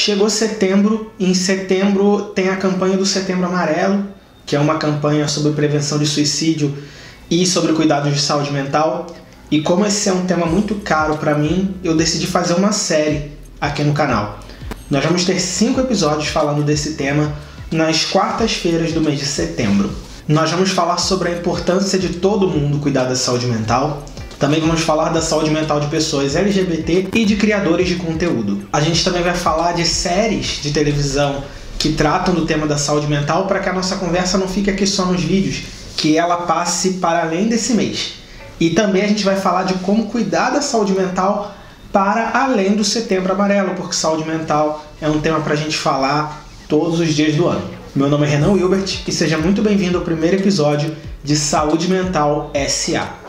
Chegou setembro, e em setembro tem a campanha do Setembro Amarelo, que é uma campanha sobre prevenção de suicídio e sobre cuidados de saúde mental. E como esse é um tema muito caro para mim, eu decidi fazer uma série aqui no canal. Nós vamos ter 5 episódios falando desse tema nas quartas-feiras do mês de setembro. Nós vamos falar sobre a importância de todo mundo cuidar da saúde mental. Também vamos falar da saúde mental de pessoas LGBT e de criadores de conteúdo. A gente também vai falar de séries de televisão que tratam do tema da saúde mental para que a nossa conversa não fique aqui só nos vídeos, que ela passe para além desse mês. E também a gente vai falar de como cuidar da saúde mental para além do Setembro Amarelo, porque saúde mental é um tema para a gente falar todos os dias do ano. Meu nome é Renan Wilbert e seja muito bem-vindo ao primeiro episódio de Saúde Mental SA.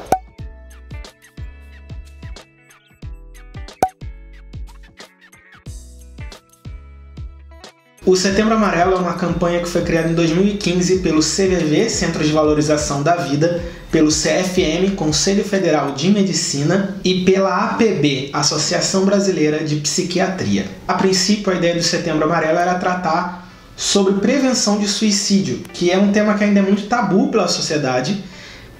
O Setembro Amarelo é uma campanha que foi criada em 2015 pelo CVV, Centro de Valorização da Vida, pelo CFM, Conselho Federal de Medicina, e pela APB, Associação Brasileira de Psiquiatria. A princípio, a ideia do Setembro Amarelo era tratar sobre prevenção de suicídio, que é um tema que ainda é muito tabu pela sociedade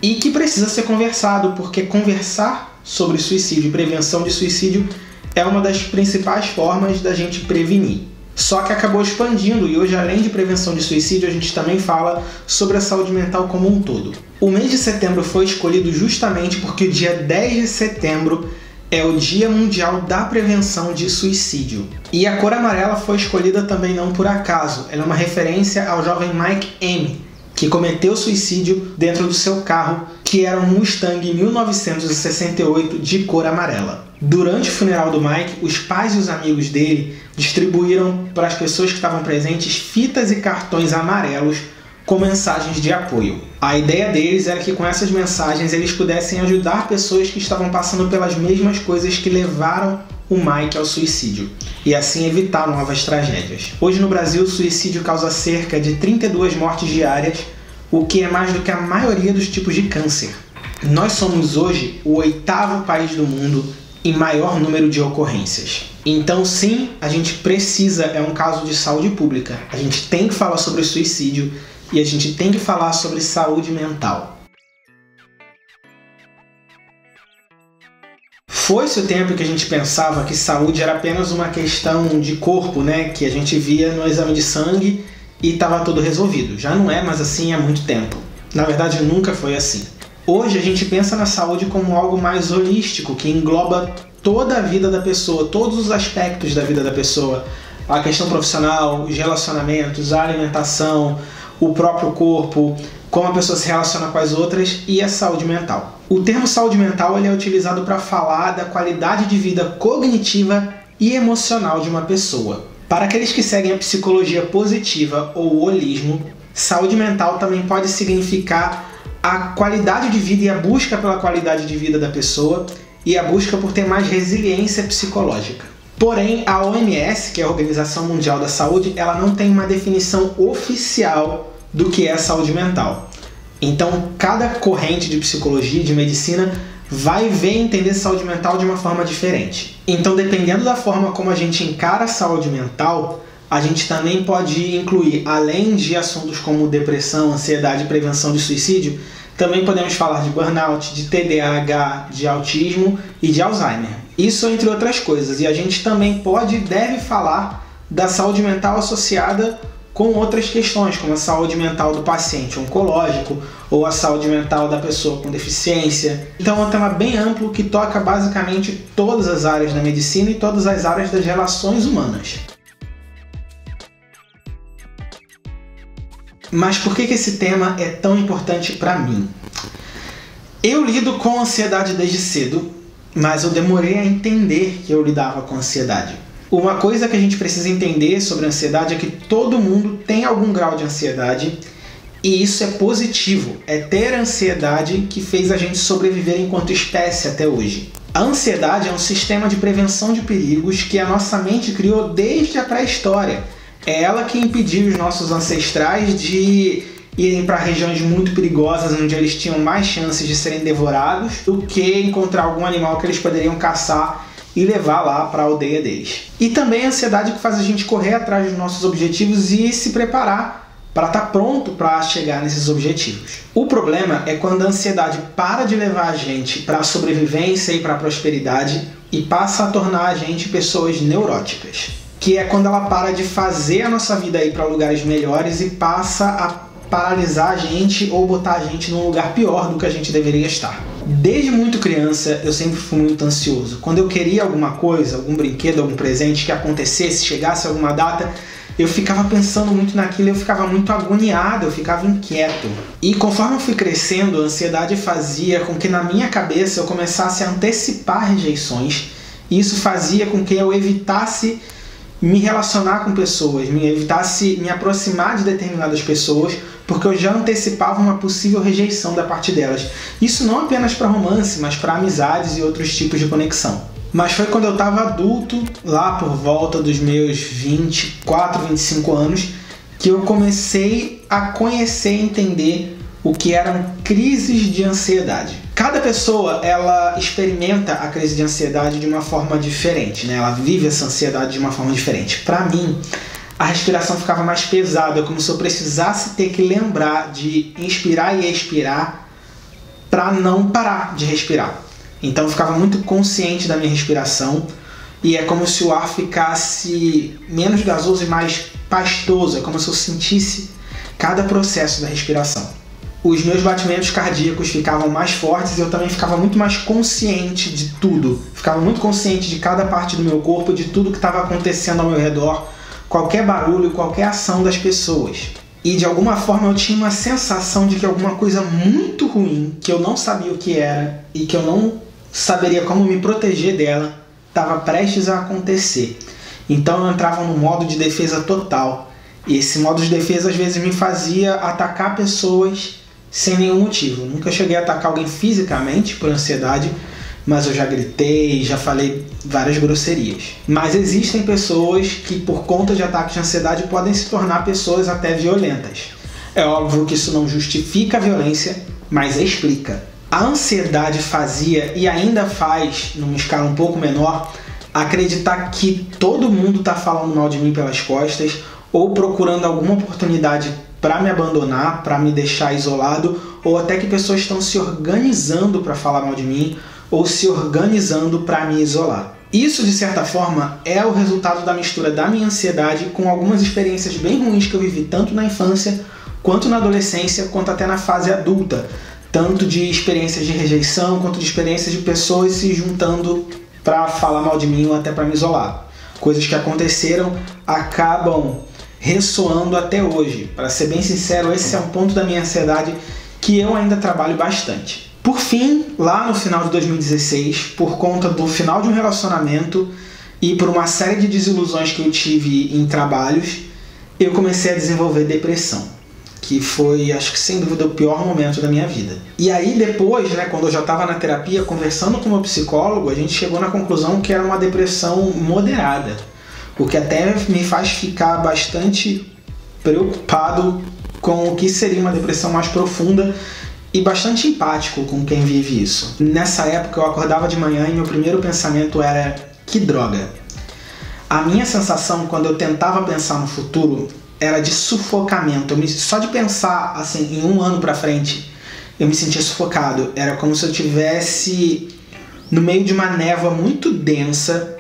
e que precisa ser conversado, porque conversar sobre suicídio e prevenção de suicídio é uma das principais formas da gente prevenir. Só que acabou expandindo e hoje, além de prevenção de suicídio, a gente também fala sobre a saúde mental como um todo. O mês de setembro foi escolhido justamente porque o dia 10 de setembro é o Dia Mundial da Prevenção de Suicídio. E a cor amarela foi escolhida também não por acaso. Ela é uma referência ao jovem Mike M., que cometeu suicídio dentro do seu carro, que era um Mustang 1968 de cor amarela. Durante o funeral do Mike, os pais e os amigos dele distribuíram para as pessoas que estavam presentes fitas e cartões amarelos com mensagens de apoio. A ideia deles era que com essas mensagens eles pudessem ajudar pessoas que estavam passando pelas mesmas coisas que levaram o Mike ao suicídio e assim evitar novas tragédias. Hoje no Brasil, o suicídio causa cerca de 32 mortes diárias, o que é mais do que a maioria dos tipos de câncer. Nós somos hoje o 8º país do mundo em maior número de ocorrências. Então sim, a gente precisa, é um caso de saúde pública. A gente tem que falar sobre suicídio e a gente tem que falar sobre saúde mental. Foi-se o tempo que a gente pensava que saúde era apenas uma questão de corpo, né? Que a gente via no exame de sangue e estava tudo resolvido. Já não é mais assim há muito tempo. Na verdade, nunca foi assim. Hoje a gente pensa na saúde como algo mais holístico, que engloba toda a vida da pessoa, todos os aspectos da vida da pessoa. A questão profissional, os relacionamentos, a alimentação, o próprio corpo, como a pessoa se relaciona com as outras e a saúde mental. O termo saúde mental ele é utilizado para falar da qualidade de vida cognitiva e emocional de uma pessoa. Para aqueles que seguem a psicologia positiva ou o holismo, saúde mental também pode significar a qualidade de vida e a busca pela qualidade de vida da pessoa e a busca por ter mais resiliência psicológica. Porém, a OMS, que é a Organização Mundial da Saúde, ela não tem uma definição oficial do que é a saúde mental. Então, cada corrente de psicologia e de medicina vai ver e entender saúde mental de uma forma diferente. Então, dependendo da forma como a gente encara a saúde mental, a gente também pode incluir, além de assuntos como depressão, ansiedade e prevenção de suicídio, também podemos falar de burnout, de TDAH, de autismo e de Alzheimer. Isso entre outras coisas. E a gente também pode e deve falar da saúde mental associada com outras questões, como a saúde mental do paciente oncológico ou a saúde mental da pessoa com deficiência. Então é um tema bem amplo que toca basicamente todas as áreas da medicina e todas as áreas das relações humanas. Mas por que esse tema é tão importante para mim? Eu lido com ansiedade desde cedo, mas eu demorei a entender que eu lidava com ansiedade. Uma coisa que a gente precisa entender sobre a ansiedade é que todo mundo tem algum grau de ansiedade e isso é positivo. É ter ansiedade que fez a gente sobreviver enquanto espécie até hoje. A ansiedade é um sistema de prevenção de perigos que a nossa mente criou desde a pré-história. É ela que impediu os nossos ancestrais de irem para regiões muito perigosas, onde eles tinham mais chances de serem devorados, do que encontrar algum animal que eles poderiam caçar e levar lá para a aldeia deles. E também a ansiedade que faz a gente correr atrás dos nossos objetivos e se preparar para estar pronto para chegar nesses objetivos. O problema é quando a ansiedade para de levar a gente para a sobrevivência e para a prosperidade e passa a tornar a gente pessoas neuróticas, que é quando ela para de fazer a nossa vida ir para lugares melhores e passa a paralisar a gente ou botar a gente num lugar pior do que a gente deveria estar. Desde muito criança eu sempre fui muito ansioso. Quando eu queria alguma coisa, algum brinquedo, algum presente que acontecesse, chegasse alguma data, eu ficava pensando muito naquilo, eu ficava muito agoniado, eu ficava inquieto. E conforme eu fui crescendo, a ansiedade fazia com que na minha cabeça eu começasse a antecipar rejeições. E isso fazia com que eu evitasse me relacionar com pessoas, evitasse me aproximar de determinadas pessoas, porque eu já antecipava uma possível rejeição da parte delas. Isso não apenas para romance, mas para amizades e outros tipos de conexão. Mas foi quando eu estava adulto, lá por volta dos meus 24, 25 anos, que eu comecei a conhecer e entender o que eram crises de ansiedade. Cada pessoa, ela experimenta a crise de ansiedade de uma forma diferente, né? Ela vive essa ansiedade de uma forma diferente. Para mim, a respiração ficava mais pesada, como se eu precisasse ter que lembrar de inspirar e expirar para não parar de respirar. Então eu ficava muito consciente da minha respiração e é como se o ar ficasse menos gasoso e mais pastoso, é como se eu sentisse cada processo da respiração. Os meus batimentos cardíacos ficavam mais fortes e eu também ficava muito mais consciente de tudo. Ficava muito consciente de cada parte do meu corpo, de tudo que estava acontecendo ao meu redor, qualquer barulho, qualquer ação das pessoas. E de alguma forma eu tinha uma sensação de que alguma coisa muito ruim, que eu não sabia o que era e que eu não saberia como me proteger dela, estava prestes a acontecer. Então eu entrava num modo de defesa total. E esse modo de defesa às vezes me fazia atacar pessoas sem nenhum motivo. Eu nunca cheguei a atacar alguém fisicamente por ansiedade, mas eu já gritei, já falei várias grosserias. Mas existem pessoas que por conta de ataques de ansiedade podem se tornar pessoas até violentas. É óbvio que isso não justifica a violência, mas explica. A ansiedade fazia e ainda faz, numa escala um pouco menor, acreditar que todo mundo está falando mal de mim pelas costas ou procurando alguma oportunidade para me abandonar, para me deixar isolado, ou até que pessoas estão se organizando para falar mal de mim ou se organizando para me isolar. Isso, de certa forma, é o resultado da mistura da minha ansiedade com algumas experiências bem ruins que eu vivi tanto na infância, quanto na adolescência, quanto até na fase adulta. Tanto de experiências de rejeição, quanto de experiências de pessoas se juntando para falar mal de mim ou até para me isolar. Coisas que aconteceram acabam ressoando até hoje. Para ser bem sincero, esse é um ponto da minha ansiedade que eu ainda trabalho bastante. Por fim, lá no final de 2016, por conta do final de um relacionamento e por uma série de desilusões que eu tive em trabalhos, eu comecei a desenvolver depressão, que foi, acho que sem dúvida, o pior momento da minha vida. E aí depois, né, quando eu já estava na terapia, conversando com o meu psicólogo, a gente chegou na conclusão que era uma depressão moderada, o que até me faz ficar bastante preocupado com o que seria uma depressão mais profunda e bastante empático com quem vive isso. Nessa época eu acordava de manhã e meu primeiro pensamento era: que droga! A minha sensação quando eu tentava pensar no futuro era de sufocamento. Só de pensar assim, em um ano pra frente, eu me sentia sufocado. Era como se eu estivesse no meio de uma névoa muito densa,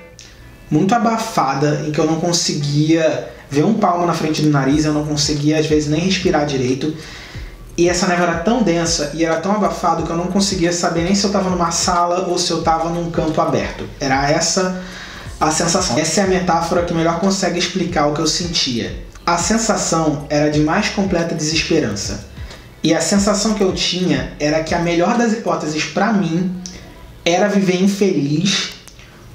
muito abafada, em que eu não conseguia ver um palmo na frente do nariz, eu não conseguia às vezes nem respirar direito. E essa névoa era tão densa e era tão abafado que eu não conseguia saber nem se eu estava numa sala ou se eu estava num campo aberto. Era essa a sensação. Essa é a metáfora que melhor consegue explicar o que eu sentia. A sensação era de mais completa desesperança. E a sensação que eu tinha era que a melhor das hipóteses para mim era viver infeliz,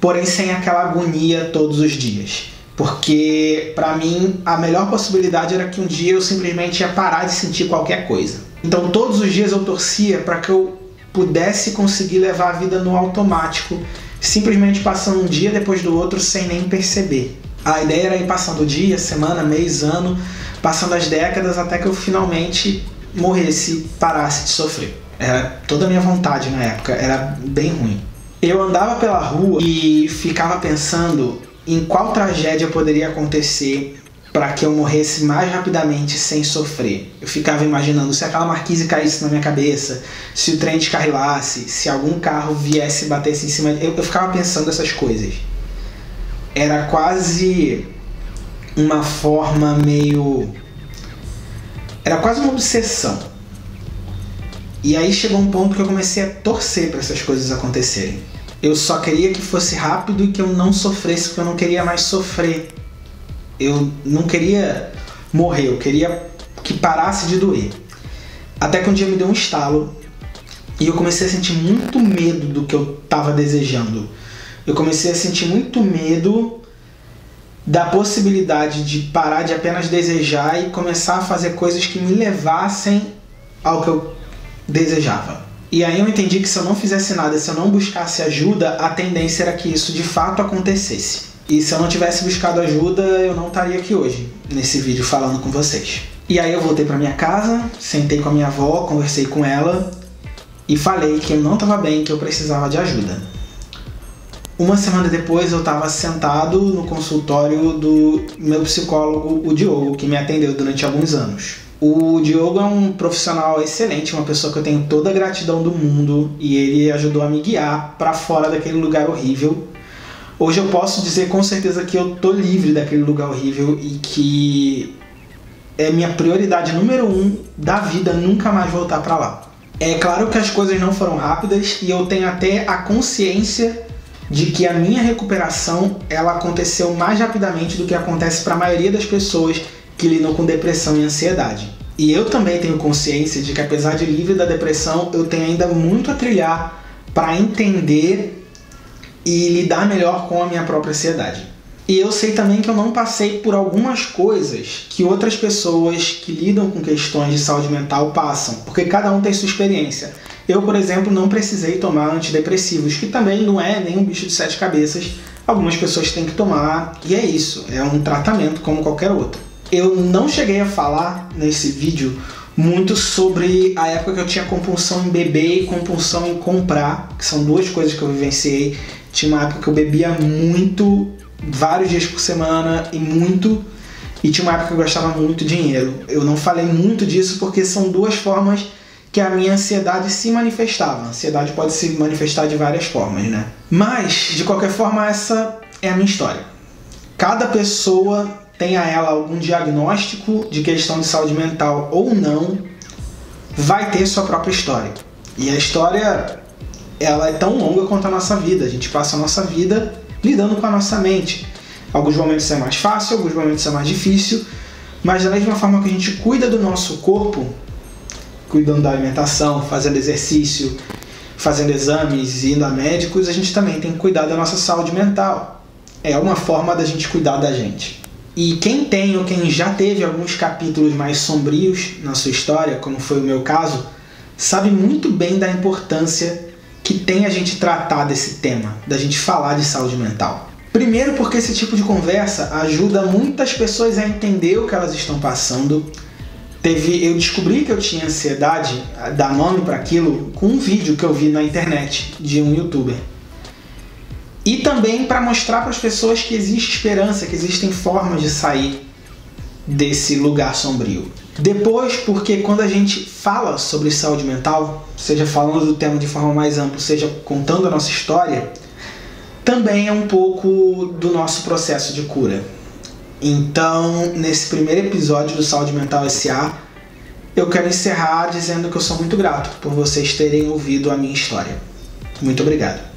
porém sem aquela agonia todos os dias. Porque para mim a melhor possibilidade era que um dia eu simplesmente ia parar de sentir qualquer coisa. Então todos os dias eu torcia para que eu pudesse conseguir levar a vida no automático, simplesmente passando um dia depois do outro sem nem perceber. A ideia era ir passando dia, semana, mês, ano, passando as décadas até que eu finalmente morresse, parasse de sofrer. Era toda a minha vontade na época, era bem ruim. Eu andava pela rua e ficava pensando em qual tragédia poderia acontecer para que eu morresse mais rapidamente sem sofrer. Eu ficava imaginando se aquela marquise caísse na minha cabeça, se o trem descarrilasse, se algum carro viesse e batesse em cima. Eu ficava pensando essas coisas. Era quase uma forma meio... Era quase uma obsessão. E aí chegou um ponto que eu comecei a torcer para essas coisas acontecerem. Eu só queria que fosse rápido e que eu não sofresse, porque eu não queria mais sofrer. Eu não queria morrer, eu queria que parasse de doer. Até que um dia me deu um estalo e eu comecei a sentir muito medo do que eu estava desejando. Eu comecei a sentir muito medo da possibilidade de parar de apenas desejar e começar a fazer coisas que me levassem ao que eu desejava. E aí eu entendi que se eu não fizesse nada, se eu não buscasse ajuda, a tendência era que isso de fato acontecesse. E se eu não tivesse buscado ajuda, eu não estaria aqui hoje, nesse vídeo falando com vocês. E aí eu voltei para minha casa, sentei com a minha avó, conversei com ela e falei que eu não estava bem, que eu precisava de ajuda. Uma semana depois eu estava sentado no consultório do meu psicólogo, o Diogo, que me atendeu durante alguns anos. O Diogo é um profissional excelente, uma pessoa que eu tenho toda a gratidão do mundo, e ele ajudou a me guiar para fora daquele lugar horrível. Hoje eu posso dizer com certeza que eu tô livre daquele lugar horrível e que é minha prioridade número 1 da vida nunca mais voltar para lá. É claro que as coisas não foram rápidas e eu tenho até a consciência de que a minha recuperação ela aconteceu mais rapidamente do que acontece para a maioria das pessoas que lidam com depressão e ansiedade. E eu também tenho consciência de que, apesar de livre da depressão, eu tenho ainda muito a trilhar para entender e lidar melhor com a minha própria ansiedade. E eu sei também que eu não passei por algumas coisas que outras pessoas que lidam com questões de saúde mental passam, porque cada um tem sua experiência. Eu, por exemplo, não precisei tomar antidepressivos, que também não é nem um bicho de 7 cabeças. Algumas pessoas têm que tomar, e é isso, é um tratamento como qualquer outro. Eu não cheguei a falar nesse vídeo muito sobre a época que eu tinha compulsão em beber e compulsão em comprar, que são duas coisas que eu vivenciei. Tinha uma época que eu bebia muito, vários dias por semana e tinha uma época que eu gastava muito dinheiro. Eu não falei muito disso porque são duas formas que a minha ansiedade se manifestava. A ansiedade pode se manifestar de várias formas, né? Mas, de qualquer forma, essa é a minha história. Cada pessoa, tenha ela algum diagnóstico de questão de saúde mental ou não, vai ter sua própria história. E a história, ela é tão longa quanto a nossa vida. A gente passa a nossa vida lidando com a nossa mente. Alguns momentos é mais fácil, alguns momentos é mais difícil, mas da mesma forma que a gente cuida do nosso corpo, cuidando da alimentação, fazendo exercício, fazendo exames, indo a médicos, a gente também tem que cuidar da nossa saúde mental. É uma forma da gente cuidar da gente. E quem tem ou quem já teve alguns capítulos mais sombrios na sua história, como foi o meu caso, sabe muito bem da importância que tem a gente tratar desse tema, da gente falar de saúde mental. Primeiro porque esse tipo de conversa ajuda muitas pessoas a entender o que elas estão passando. Eu descobri que eu tinha ansiedade, dar nome para aquilo, com um vídeo que eu vi na internet de um youtuber. E também para mostrar para as pessoas que existe esperança, que existem formas de sair desse lugar sombrio. Depois, porque quando a gente fala sobre saúde mental, seja falando do tema de forma mais ampla, seja contando a nossa história, também é um pouco do nosso processo de cura. Então, nesse primeiro episódio do Saúde Mental S.A., eu quero encerrar dizendo que eu sou muito grato por vocês terem ouvido a minha história. Muito obrigado.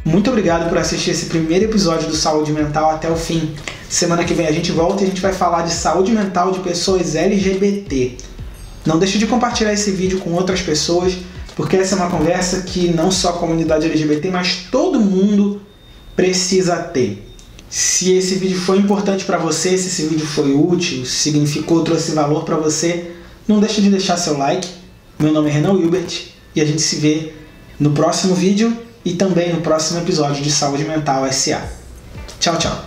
Muito obrigado por assistir esse primeiro episódio do Saúde Mental até o fim. Semana que vem a gente volta e a gente vai falar de saúde mental de pessoas LGBT. Não deixe de compartilhar esse vídeo com outras pessoas, porque essa é uma conversa que não só a comunidade LGBT, mas todo mundo precisa ter. Se esse vídeo foi importante para você, se esse vídeo foi útil, significou, trouxe valor para você, não deixe de deixar seu like. Meu nome é Renan Wilbert e a gente se vê no próximo vídeo e também no próximo episódio de Saúde Mental S.A. Tchau, tchau.